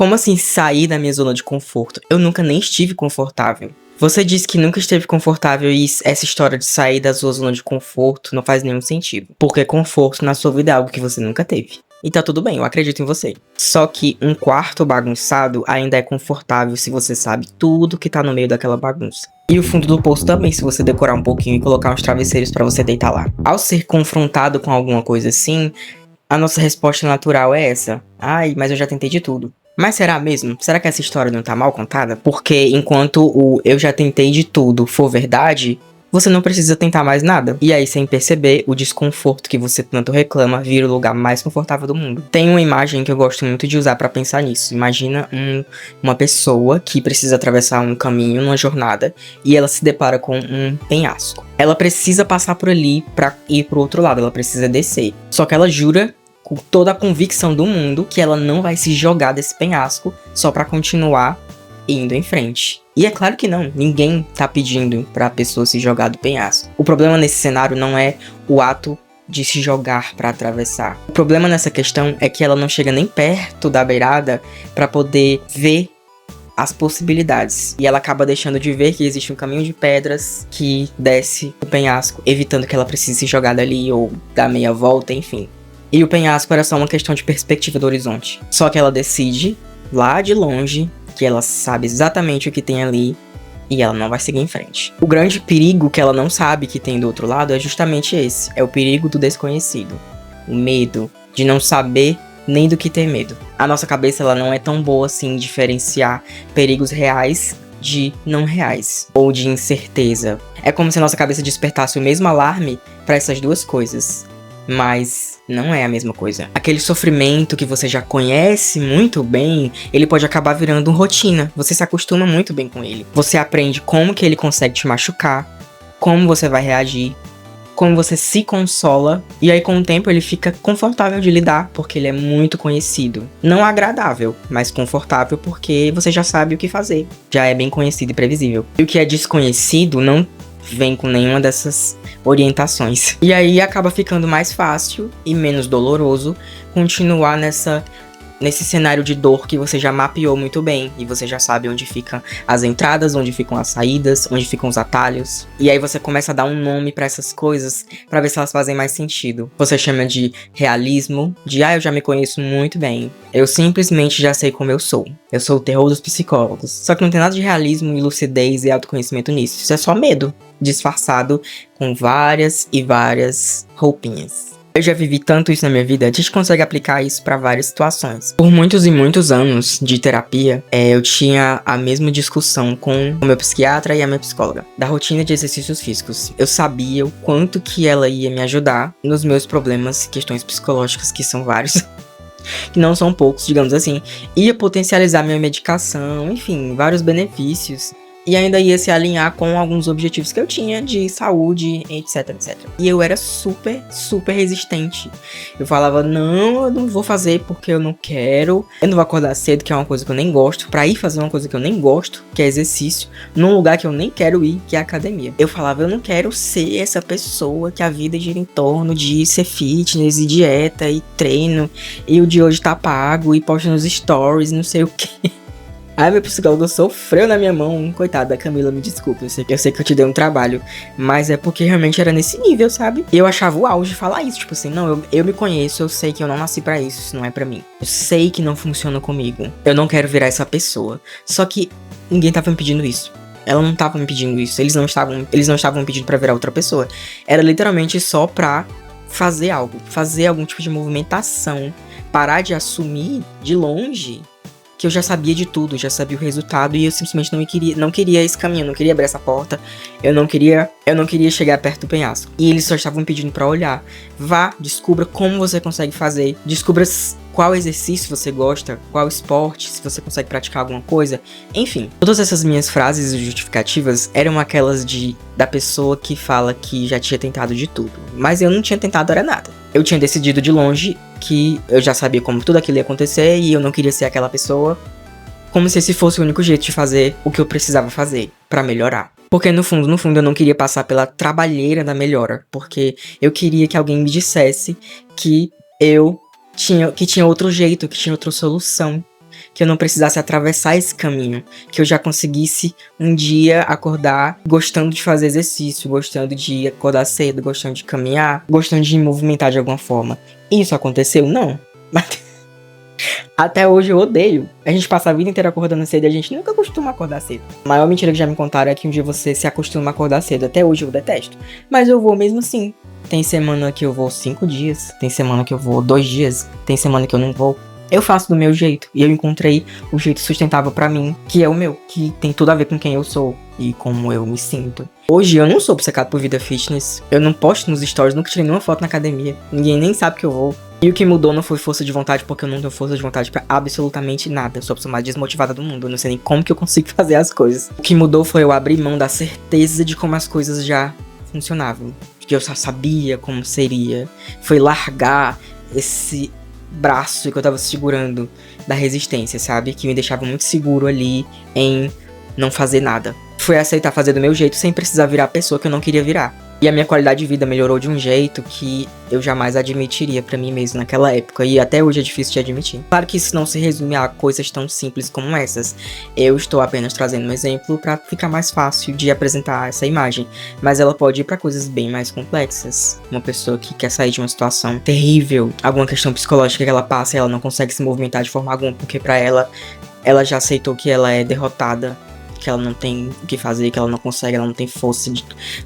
Como assim sair da minha zona de conforto? Eu nunca nem estive confortável. Você disse que nunca esteve confortável e essa história de sair da sua zona de conforto não faz nenhum sentido. Porque conforto na sua vida é algo que você nunca teve. E tá tudo bem, eu acredito em você. Só que um quarto bagunçado ainda é confortável se você sabe tudo que tá no meio daquela bagunça. E o fundo do poço também, se você decorar um pouquinho e colocar uns travesseiros pra você deitar lá. Ao ser confrontado com alguma coisa assim, a nossa resposta natural é essa. Ai, mas eu já tentei de tudo. Mas será mesmo? Será que essa história não tá mal contada? Porque enquanto o eu já tentei de tudo for verdade, você não precisa tentar mais nada. E aí, sem perceber, o desconforto que você tanto reclama vira o lugar mais confortável do mundo. Tem uma imagem que eu gosto muito de usar pra pensar nisso. Imagina uma pessoa que precisa atravessar um caminho, uma jornada, e ela se depara com um penhasco. Ela precisa passar por ali pra ir pro outro lado, ela precisa descer. Só que ela jura com toda a convicção do mundo que ela não vai se jogar desse penhasco só pra continuar indo em frente. E é claro que não, ninguém tá pedindo pra pessoa se jogar do penhasco. O problema nesse cenário não é o ato de se jogar pra atravessar. O problema nessa questão é que ela não chega nem perto da beirada pra poder ver as possibilidades. E ela acaba deixando de ver que existe um caminho de pedras que desce o penhasco, evitando que ela precise se jogar dali ou dar meia volta, enfim. E o penhasco era só uma questão de perspectiva do horizonte. Só que ela decide, lá de longe, que ela sabe exatamente o que tem ali e ela não vai seguir em frente. O grande perigo que ela não sabe que tem do outro lado é justamente esse. É o perigo do desconhecido. O medo de não saber nem do que ter medo. A nossa cabeça ela não é tão boa assim em diferenciar perigos reais de não reais, ou de incerteza. É como se a nossa cabeça despertasse o mesmo alarme para essas duas coisas. Mas não é a mesma coisa. Aquele sofrimento que você já conhece muito bem, ele pode acabar virando rotina. Você se acostuma muito bem com ele. Você aprende como que ele consegue te machucar, como você vai reagir, como você se consola. E aí com o tempo ele fica confortável de lidar, porque ele é muito conhecido. Não agradável, mas confortável porque você já sabe o que fazer. Já é bem conhecido e previsível. E o que é desconhecido não vem com nenhuma dessas orientações. E aí acaba ficando mais fácil e menos doloroso continuar nesse cenário de dor que você já mapeou muito bem. E você já sabe onde ficam as entradas, onde ficam as saídas, onde ficam os atalhos. E aí você começa a dar um nome pra essas coisas pra ver se elas fazem mais sentido. Você chama de realismo, de eu já me conheço muito bem. Eu simplesmente já sei como eu sou. Eu sou o terror dos psicólogos. Só que não tem nada de realismo e lucidez e autoconhecimento nisso. Isso é só medo, disfarçado com várias e várias roupinhas. Eu já vivi tanto isso na minha vida, a gente consegue aplicar isso pra várias situações. Por muitos e muitos anos de terapia, eu tinha a mesma discussão com o meu psiquiatra e a minha psicóloga, da rotina de exercícios físicos. Eu sabia o quanto que ela ia me ajudar nos meus problemas, questões psicológicas, que são vários, que não são poucos, digamos assim. Ia potencializar minha medicação, enfim, vários benefícios. E ainda ia se alinhar com alguns objetivos que eu tinha de saúde, etc, etc. E eu era super, super resistente. Eu falava, não, eu não vou fazer porque eu não quero. Eu não vou acordar cedo, que é uma coisa que eu nem gosto. Pra ir fazer uma coisa que eu nem gosto, que é exercício, num lugar que eu nem quero ir, que é academia. Eu falava, eu não quero ser essa pessoa que a vida gira em torno de ser fitness e dieta e treino. E o de hoje tá pago e posta nos stories, não sei o que. Ai, meu psicólogo sofreu na minha mão. Coitada, Camila, me desculpe. Eu sei que eu te dei um trabalho. Mas é porque realmente era nesse nível, sabe? Eu achava o auge falar isso. Tipo assim, não, eu me conheço. Eu sei que eu não nasci pra isso. Isso não é pra mim. Eu sei que não funciona comigo. Eu não quero virar essa pessoa. Só que ninguém tava me pedindo isso. Ela não tava me pedindo isso. Eles não estavam me pedindo pra virar outra pessoa. Era literalmente só pra fazer algo. Fazer algum tipo de movimentação. Parar de assumir de longe que eu já sabia de tudo, já sabia o resultado e eu simplesmente não queria esse caminho, não queria abrir essa porta, eu não queria chegar perto do penhasco. E eles só estavam pedindo pra olhar. Vá, descubra como você consegue fazer, descubra qual exercício você gosta, qual esporte, se você consegue praticar alguma coisa. Enfim, todas essas minhas frases justificativas eram aquelas da pessoa que fala que já tinha tentado de tudo. Mas eu não tinha tentado era nada. Eu tinha decidido de longe que eu já sabia como tudo aquilo ia acontecer e eu não queria ser aquela pessoa, como se esse fosse o único jeito de fazer o que eu precisava fazer pra melhorar. Porque no fundo eu não queria passar pela trabalheira da melhora, porque eu queria que alguém me dissesse que tinha outro jeito, que tinha outra solução, que eu não precisasse atravessar esse caminho, que eu já conseguisse um dia acordar gostando de fazer exercício, gostando de acordar cedo, gostando de caminhar, gostando de me movimentar de alguma forma. Isso aconteceu? Não. Mas até hoje eu odeio. A gente passa a vida inteira acordando cedo e a gente nunca costuma acordar cedo. A maior mentira que já me contaram é que um dia você se acostuma a acordar cedo. Até hoje eu detesto. Mas eu vou mesmo assim. Tem semana que eu vou 5 dias. Tem semana que eu vou 2 dias. Tem semana que eu não vou. Eu faço do meu jeito. E eu encontrei o jeito sustentável pra mim, que é o meu. Que tem tudo a ver com quem eu sou e como eu me sinto. Hoje eu não sou obcecado por vida fitness. Eu não posto nos stories, nunca tirei nenhuma foto na academia. Ninguém nem sabe que eu vou. E o que mudou não foi força de vontade, porque eu não tenho força de vontade pra absolutamente nada. Eu sou a pessoa mais desmotivada do mundo. Eu não sei nem como que eu consigo fazer as coisas. O que mudou foi eu abrir mão da certeza de como as coisas já funcionavam. Que eu só sabia como seria. Foi largar esse braço que eu tava segurando da resistência, sabe? Que me deixava muito seguro ali em não fazer nada. Foi aceitar fazer do meu jeito sem precisar virar a pessoa que eu não queria virar. E a minha qualidade de vida melhorou de um jeito que eu jamais admitiria pra mim mesmo naquela época. E até hoje é difícil de admitir. Claro que isso não se resume a coisas tão simples como essas. Eu estou apenas trazendo um exemplo pra ficar mais fácil de apresentar essa imagem. Mas ela pode ir pra coisas bem mais complexas. Uma pessoa que quer sair de uma situação terrível, alguma questão psicológica que ela passa e ela não consegue se movimentar de forma alguma, porque pra ela já aceitou que ela é derrotada, que ela não tem o que fazer, que ela não consegue, ela não tem força,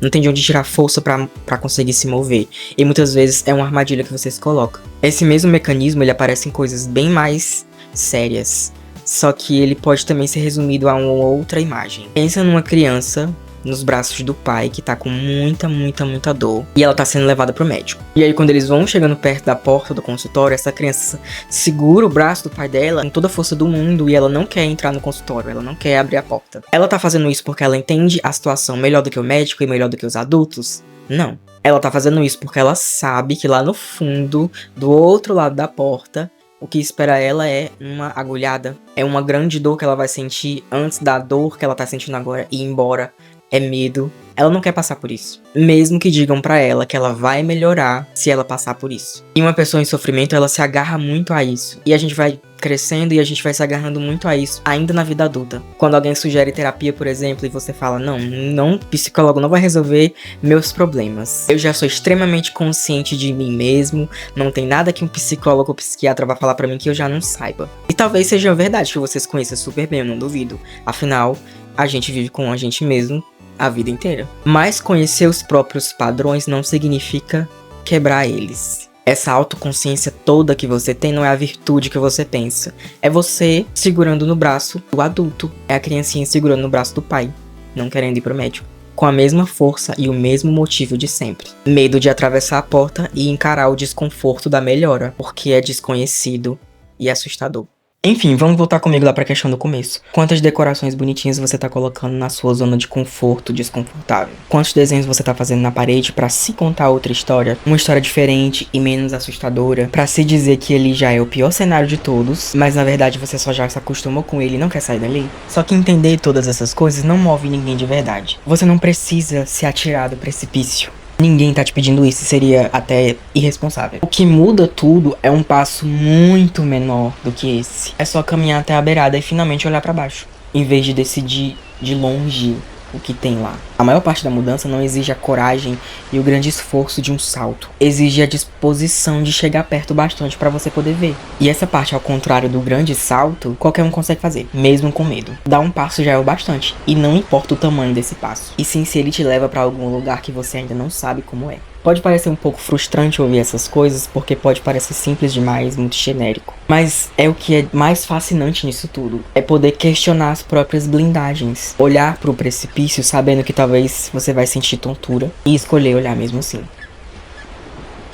não tem de onde tirar força pra conseguir se mover. E muitas vezes é uma armadilha que você se coloca. Esse mesmo mecanismo, ele aparece em coisas bem mais sérias, só que ele pode também ser resumido a uma outra imagem. Pensa numa criança nos braços do pai, que tá com muita dor, e ela tá sendo levada pro médico. E aí quando eles vão chegando perto da porta do consultório, essa criança segura o braço do pai dela com toda a força do mundo, e ela não quer entrar no consultório, ela não quer abrir a porta. Ela tá fazendo isso porque ela entende a situação melhor do que o médico e melhor do que os adultos? Não. Ela tá fazendo isso porque ela sabe que lá no fundo, do outro lado da porta, o que espera ela é uma agulhada. É uma grande dor que ela vai sentir antes da dor que ela tá sentindo agora ir embora. É medo. Ela não quer passar por isso. Mesmo que digam pra ela que ela vai melhorar se ela passar por isso. E uma pessoa em sofrimento, ela se agarra muito a isso. E a gente vai crescendo e a gente vai se agarrando muito a isso, ainda na vida adulta. Quando alguém sugere terapia, por exemplo, e você fala, não, psicólogo não vai resolver meus problemas. Eu já sou extremamente consciente de mim mesmo, não tem nada que um psicólogo ou psiquiatra vá falar pra mim que eu já não saiba. E talvez seja verdade que vocês conheçam super bem, eu não duvido. Afinal, a gente vive com a gente mesmo a vida inteira. Mas conhecer os próprios padrões não significa quebrar eles. Essa autoconsciência toda que você tem não é a virtude que você pensa. É você segurando no braço do adulto. É a criancinha segurando no braço do pai, não querendo ir pro médico. Com a mesma força e o mesmo motivo de sempre. Medo de atravessar a porta e encarar o desconforto da melhora, porque é desconhecido e assustador. Enfim, vamos voltar comigo lá pra questão do começo. Quantas decorações bonitinhas você tá colocando na sua zona de conforto desconfortável? Quantos desenhos você tá fazendo na parede pra se contar outra história? Uma história diferente e menos assustadora? Pra se dizer que ele já é o pior cenário de todos, mas na verdade você só já se acostumou com ele e não quer sair dali? Só que entender todas essas coisas não move ninguém de verdade. Você não precisa se atirar do precipício. Ninguém tá te pedindo isso, seria até irresponsável. O que muda tudo é um passo muito menor do que esse. É só caminhar até a beirada e finalmente olhar pra baixo, em vez de decidir de longe o que tem lá. A maior parte da mudança não exige a coragem e o grande esforço de um salto. Exige a disposição de chegar perto bastante pra você poder ver. E essa parte, ao contrário do grande salto, qualquer um consegue fazer, mesmo com medo. Dar um passo já é o bastante, e não importa o tamanho desse passo. E sim se ele te leva pra algum lugar que você ainda não sabe como é. Pode parecer um pouco frustrante ouvir essas coisas, porque pode parecer simples demais, muito genérico. Mas é o que é mais fascinante nisso tudo. É poder questionar as próprias blindagens. Olhar pro precipício sabendo que talvez você vai sentir tontura. E escolher olhar mesmo assim.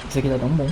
Isso aqui tá tão bom.